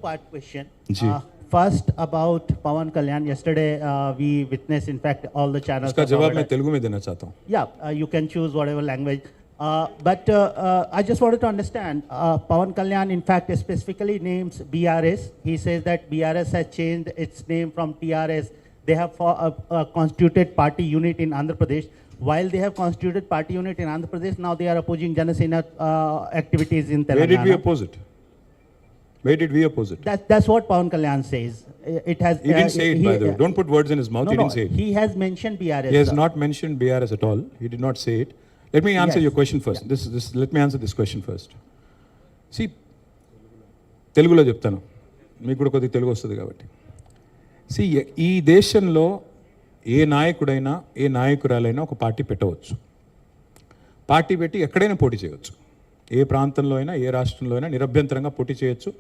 two-part question. Ji. First about Pawan Kalyan. Yesterday we witnessed, in fact, all the channels. उसका जवाब मैं तेलुगु में देना चाहता हूँ. Yeah, you can choose whatever language. But I just wanted to understand, Pawan Kalyan in fact specifically names BRS. He says that BRS has changed its name from TRS. They have constituted party unit in Andhra Pradesh. While they have constituted party unit in Andhra Pradesh, now they are opposing Janasena activities in Telangana. Where did we oppose it? Where did we oppose it? That's what Pawan Kalyan says. It has. He didn't say it, by the way. Don't put words in his mouth. No, He didn't say it. He has mentioned BRS. He has not mentioned BRS at all. He did not say it. Let me answer Yes. your question first. Let me answer this question first. See, తెలుగులో చెప్తాను, మీకు కూడా కొద్దిగా తెలుగు వస్తుంది కాబట్టి. See, ఈ దేశంలో ఏ నాయకుడైనా ఏ నాయకురాలైనా ఒక పార్టీ పెట్టవచ్చు. పార్టీ పెట్టి ఎక్కడైనా పోటీ చేయవచ్చు. ఏ ప్రాంతంలో అయినా ఏ రాష్ట్రంలో అయినా నిరభ్యంతరంగా పోటీ చేయొచ్చు.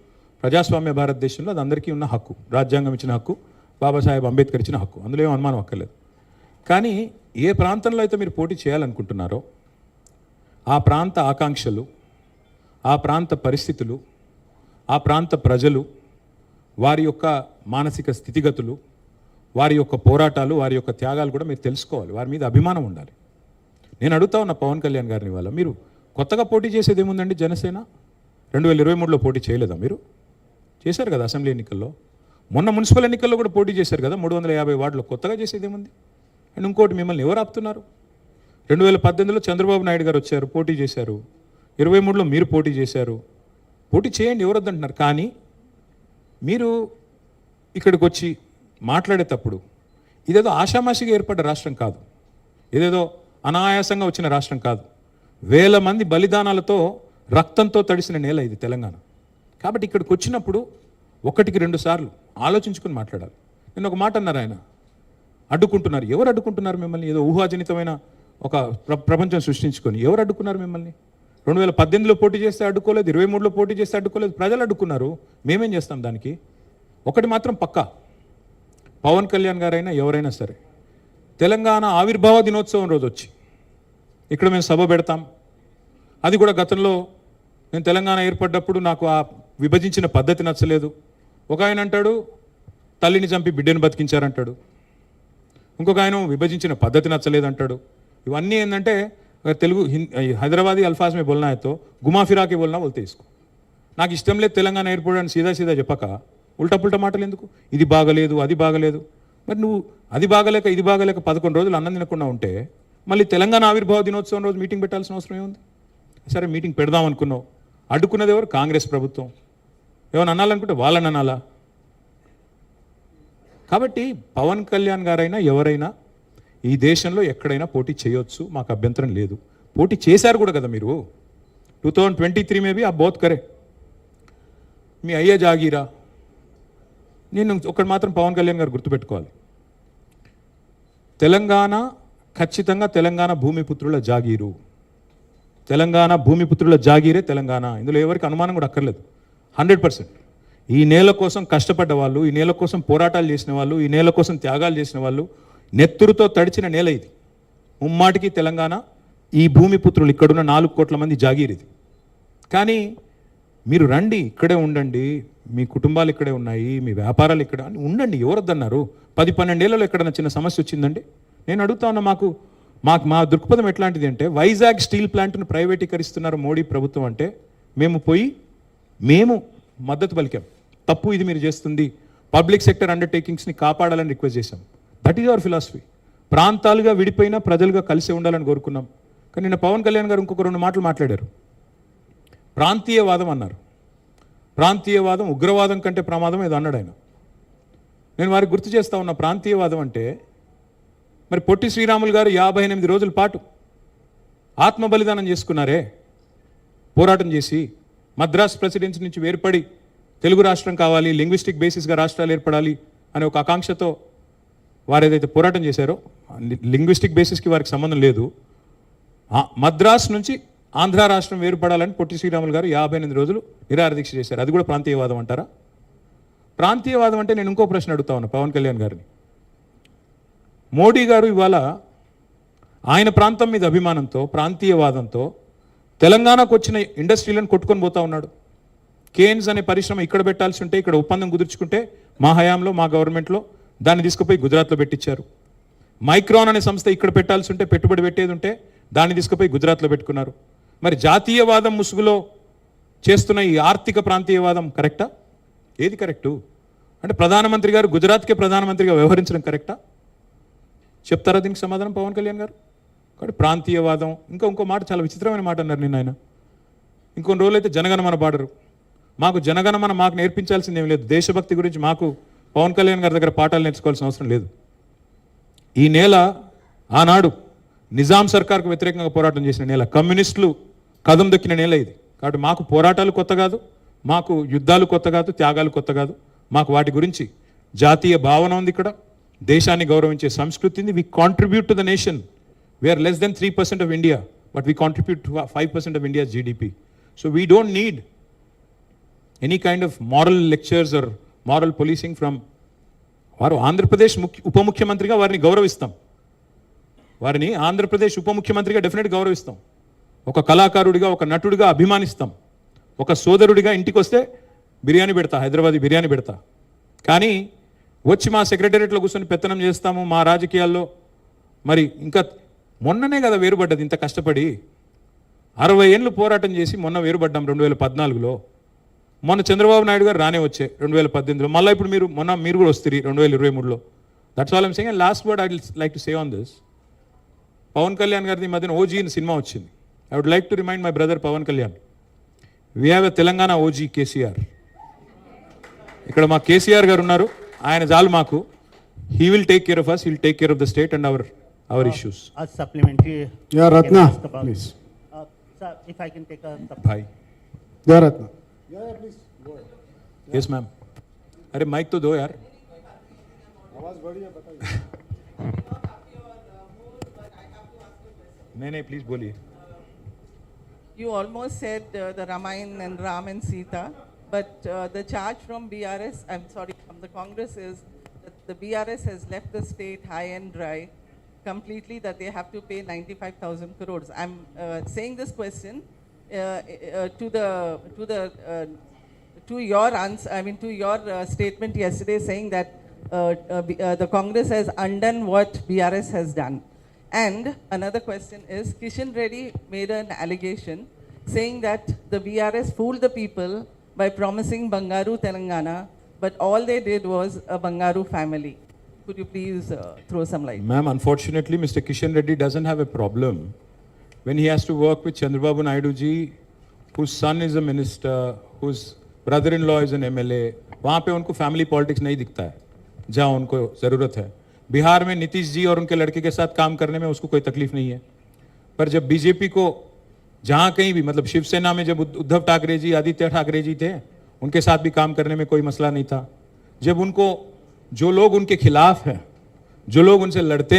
ప్రజాస్వామ్య భారతదేశంలో అది అందరికీ ఉన్న హక్కు, రాజ్యాంగం ఇచ్చిన హక్కు, బాబాసాహెబ్ అంబేద్కర్ ఇచ్చిన హక్కు, అందులో ఏం అనుమానం అక్కర్లేదు. కానీ ఏ ప్రాంతంలో అయితే మీరు పోటీ చేయాలనుకుంటున్నారో ఆ ప్రాంత ఆకాంక్షలు, ఆ ప్రాంత పరిస్థితులు, ఆ ప్రాంత ప్రజలు, వారి యొక్క మానసిక స్థితిగతులు, వారి యొక్క పోరాటాలు, వారి యొక్క త్యాగాలు కూడా మీరు తెలుసుకోవాలి. వారి మీద అభిమానం ఉండాలి. నేను అడుగుతా ఉన్న పవన్ కళ్యాణ్ గారిని వాళ్ళ, మీరు కొత్తగా పోటీ చేసేది ఏముందండి? జనసేన 2023లో పోటీ చేయలేదా? మీరు చేశారు కదా అసెంబ్లీ ఎన్నికల్లో. మొన్న మున్సిపల్ ఎన్నికల్లో కూడా పోటీ చేశారు కదా 350 వార్డులో. కొత్తగా చేసేది ఏముంది? అండ్ ఇంకోటి, మిమ్మల్ని ఎవరు ఆపుతున్నారు? 2018లో చంద్రబాబు నాయుడు గారు వచ్చారు, పోటీ చేశారు. 23లో మీరు పోటీ చేశారు. పోటీ చేయండి, ఎవరు వద్దంటున్నారు. కానీ మీరు ఇక్కడికి వచ్చి మాట్లాడేటప్పుడు ఇదేదో ఆషామాషిగా ఏర్పడ్డ రాష్ట్రం కాదు, ఇదేదో అనాయాసంగా వచ్చిన రాష్ట్రం కాదు. వేల మంది బలిదానాలతో రక్తంతో తడిసిన నేల ఇది తెలంగాణ. కాబట్టి ఇక్కడికి వచ్చినప్పుడు 1-2 సార్లు ఆలోచించుకుని మాట్లాడాలి. నేను ఒక మాట అన్నారు, ఆయన అడ్డుకుంటున్నారు. ఎవరు అడ్డుకుంటున్నారు మిమ్మల్ని? ఏదో ఊహాజనితమైన ఒక ప్రపంచం సృష్టించుకొని ఎవరు అడ్డుకున్నారు మిమ్మల్ని? 2018లో పోటీ చేస్తే అడ్డుకోలేదు, 23లో పోటీ చేస్తే అడ్డుకోలేదు, ప్రజలు అడ్డుకున్నారు. మేమేం చేస్తాం దానికి? ఒకటి మాత్రం పక్కా, పవన్ కళ్యాణ్ గారైనా ఎవరైనా సరే తెలంగాణ ఆవిర్భావ దినోత్సవం రోజు వచ్చి ఇక్కడ మేము సభ పెడతాం. అది కూడా గతంలో నేను తెలంగాణ ఏర్పడ్డప్పుడు నాకు ఆ విభజించిన పద్ధతి నచ్చలేదు. ఒక ఆయన అంటాడు తల్లిని చంపి బిడ్డను బతికించారంటాడు, ఇంకొక ఆయన విభజించిన పద్ధతి నచ్చలేదు అంటాడు. ఇవన్నీ ఏంటంటే తెలుగు హైదరాబాదీ అల్ఫాజ్ మే బోల్నా అయితే గుమా ఫిరాకి బోల్నా బోల్తే ఇసుకో. నాకు ఇష్టం లేదు తెలంగాణ ఏర్పడని సీదా చెప్పక ఉల్టా పుల్టా మాటలు ఎందుకు? ఇది బాగలేదు, అది బాగలేదు. మరి నువ్వు అది బాగలేక ఇది బాగలేక 11 రోజులు అన్నం తినకుండా ఉంటే మళ్ళీ తెలంగాణ ఆవిర్భావ దినోత్సవం రోజు మీటింగ్ పెట్టాల్సిన అవసరం ఏముంది? సరే మీటింగ్ పెడదాం అనుకున్నావు, అడ్డుకున్నది ఎవరు? కాంగ్రెస్ ప్రభుత్వం. ఏమైనా అనాలనుకుంటే వాళ్ళని అనాలా? కాబట్టి పవన్ కళ్యాణ్ గారైనా ఎవరైనా ఈ దేశంలో ఎక్కడైనా పోటీ చేయొచ్చు, మాకు అభ్యంతరం లేదు. పోటీ చేశారు కూడా కదా మీరు. 2023 में भी आप बहुत करे. మీ అయ్యే జాగీరా. నేను ఒకటి మాత్రం పవన్ కళ్యాణ్ గారు గుర్తుపెట్టుకోవాలి, తెలంగాణ ఖచ్చితంగా తెలంగాణ భూమిపుత్రుల జాగీరు. తెలంగాణ భూమిపుత్రుల జాగీరే తెలంగాణ. ఇందులో ఎవరికి అనుమానం కూడా అక్కర్లేదు. 100%. ఈ నేల కోసం కష్టపడ్డ వాళ్ళు, ఈ నేల కోసం పోరాటాలు చేసిన వాళ్ళు, ఈ నేల కోసం త్యాగాలు చేసిన వాళ్ళు, నెత్తురుతో తడిచిన నేల ఇది. ముమ్మాటికి తెలంగాణ ఈ భూమిపుత్రులు ఇక్కడున్న 4 కోట్ల మంది జాగీర్ ఇది. కానీ మీరు రండి, ఇక్కడే ఉండండి, మీ కుటుంబాలు ఇక్కడే ఉన్నాయి, మీ వ్యాపారాలు ఇక్కడ ఉండండి, ఎవరొద్దన్నారు? 10-12 ఏళ్లలో ఎక్కడైనా చిన్న సమస్య వచ్చిందండి? నేను అడుగుతా ఉన్నా, మా దృక్పథం ఎట్లాంటిది అంటే, వైజాగ్ స్టీల్ ప్లాంట్ను ప్రైవేటీకరిస్తున్నారు మోడీ ప్రభుత్వం అంటే మేము మద్దతు పలికాం. తప్పు ఇది మీరు చేస్తుంది, పబ్లిక్ సెక్టర్ అండర్టేకింగ్స్ని కాపాడాలని రిక్వెస్ట్ చేశాం. That is our philosophy. ప్రాంతాలుగా విడిపోయినా ప్రజలుగా కలిసి ఉండాలని కోరుకున్నాం. కానీ నిన్న పవన్ కళ్యాణ్ గారు ఇంకొక 2 మాటలు మాట్లాడారు. ప్రాంతీయవాదం అన్నారు. ప్రాంతీయవాదం ఉగ్రవాదం కంటే ప్రమాదం ఏదో అన్నాడు ఆయన. నేను వారికి గుర్తు చేస్తా ఉన్న, ప్రాంతీయవాదం అంటే మరి పొట్టి శ్రీరాములు గారు 58 రోజుల పాటు ఆత్మ బలిదానం చేసుకున్నారే, పోరాటం చేసి మద్రాస్ ప్రెసిడెన్సీ నుంచి వేర్పడి తెలుగు రాష్ట్రం కావాలి, లింగ్విస్టిక్ బేసిస్గా రాష్ట్రాలు ఏర్పడాలి అనే ఒక ఆకాంక్షతో వారు ఏదైతే పోరాటం చేశారో, లింగ్విస్టిక్ బేసిస్కి వారికి సంబంధం లేదు, మద్రాస్ నుంచి ఆంధ్ర రాష్ట్రం వేరుపడాలని పొట్టి శ్రీరాములు గారు 58 రోజులు నిరాహారదీక్ష చేశారు. అది కూడా ప్రాంతీయవాదం అంటారా? ప్రాంతీయవాదం అంటే నేను ఇంకో ప్రశ్న అడుగుతా ఉన్నా పవన్ కళ్యాణ్ గారిని. మోడీ గారు ఇవాళ ఆయన ప్రాంతం మీద అభిమానంతో, ప్రాంతీయవాదంతో తెలంగాణకు వచ్చిన ఇండస్ట్రీలను కొట్టుకొని పోతా ఉన్నాడు. కేన్స్ అనే పరిశ్రమ ఇక్కడ పెట్టాల్సి ఉంటే ఇక్కడ ఒప్పందం కుదుర్చుకుంటే మా హయాంలో మా గవర్నమెంట్లో దాన్ని తీసుకుపోయి గుజరాత్లో పెట్టించారు. మైక్రాన్ అనే సంస్థ ఇక్కడ పెట్టాల్సి ఉంటే పెట్టుబడి పెట్టేది ఉంటే దాన్ని తీసుకుపోయి గుజరాత్లో పెట్టుకున్నారు. మరి జాతీయవాదం ముసుగులో చేస్తున్న ఈ ఆర్థిక ప్రాంతీయవాదం కరెక్టా? ఏది కరెక్టు? అంటే ప్రధానమంత్రి గారు గుజరాత్కే ప్రధానమంత్రిగా వ్యవహరించడం కరెక్టా? చెప్తారా దీనికి సమాధానం పవన్ కళ్యాణ్ గారు? కాబట్టి ప్రాంతీయవాదం ఇంకో మాట చాలా విచిత్రమైన మాట అన్నారు నిన్న ఆయన. ఇంకొన్ని రోజులు అయితే జనగణమన పాడరు. మాకు జనగణమన మాకు నేర్పించాల్సింది ఏం లేదు. దేశభక్తి గురించి మాకు పవన్ కళ్యాణ్ గారి దగ్గర పాఠాలు నేర్చుకోవాల్సిన అవసరం లేదు. ఈ నేల ఆనాడు నిజాం సర్కార్కు వ్యతిరేకంగా పోరాటం చేసిన నేల, కమ్యూనిస్టులు కదం దొక్కిన నేల ఇది. కాబట్టి మాకు పోరాటాలు కొత్త కాదు, మాకు యుద్ధాలు కొత్త కాదు, త్యాగాలు కొత్త కాదు. మాకు వాటి గురించి జాతీయ భావన ఉంది. ఇక్కడ దేశాన్ని గౌరవించే సంస్కృతి ఉంది. We contribute to the nation. We are less than 3% of India, but we contribute to 5% of India's GDP. So we don't need any kind of moral lectures or moral policing from. వారు ఆంధ్రప్రదేశ్ ఉప ముఖ్యమంత్రిగా వారిని గౌరవిస్తాం. వారిని ఆంధ్రప్రదేశ్ ఉప ముఖ్యమంత్రిగా డెఫినెట్గా గౌరవిస్తాం. ఒక కళాకారుడిగా, ఒక నటుడిగా అభిమానిస్తాం. ఒక సోదరుడిగా ఇంటికి వస్తే బిర్యానీ పెడతా, హైదరాబాదీ బిర్యానీ పెడతా. కానీ వచ్చి మా సెక్రటేరియట్లో కూర్చొని పెత్తనం చేస్తాము మా రాజకీయాల్లో. మరి ఇంకా మొన్ననే కదా వేరుపడ్డది, ఇంత కష్టపడి 60 ఏళ్ళు పోరాటం చేసి మొన్న వేరుపడ్డాం 2014లో. మొన్న చంద్రబాబు నాయుడు గారు రానే వచ్చే 2018లో. మళ్ళీ ఇప్పుడు మీరు కూడా వస్తారు 2023లో. That's all I'm saying. Last word I will like to say on this. Pawan Kalyan గారిది మధ్యన ఓజీ అని సినిమా వచ్చింది. I would like to remind my brother Pawan Kalyan, we have a Telangana OG KCR. ఇక్కడ మా కేసీఆర్ గారు ఉన్నారు, ఆయన చాలు మాకు. He will take care of us, he will take care of the state and our issues. A supplementary. Yeah, Ratna, I can ask about- please. Sir, if I can take a भाई Yeah, Ratna. Yes ma'am. अरे mic तो दो यार. नहीं please बोलिए. You almost said the Ramayana and Ram and Sita, but the charge from BRS, from the Congress is that the BRS has left the state high and dry completely, that they have to pay 95,000 crores. I'm saying this question to your answer, to your statement yesterday saying that the Congress has undone what BRS has done. And another question is, Kishan Reddy made an allegation saying that the BRS fooled the people by promising Bangaru Telangana, but all they did was a Bangaru family. Could you please throw some light? Ma'am, unfortunately, Mr. Kishan Reddy doesn't have a problem when he has to work with Chandrababu Naidu ji, whose son is a minister, whose brother-in-law is an MLA. वहाँ पे उनको family politics नहीं दिखता है जहाँ उनको ज़रूरत है. बिहार में नीतीश जी और उनके लड़के के साथ काम करने में उसको कोई तकलीफ नहीं है. पर जब बीजेपी को जहाँ कहीं भी, मतलब शिवसेना में जब उद्धव ठाकरे जी, आदित्य ठाकरे जी थे, उनके साथ भी काम करने में कोई मसला नहीं था. जब उनको जो लोग उनके खिलाफ हैं, जो लोग उनसे लड़ते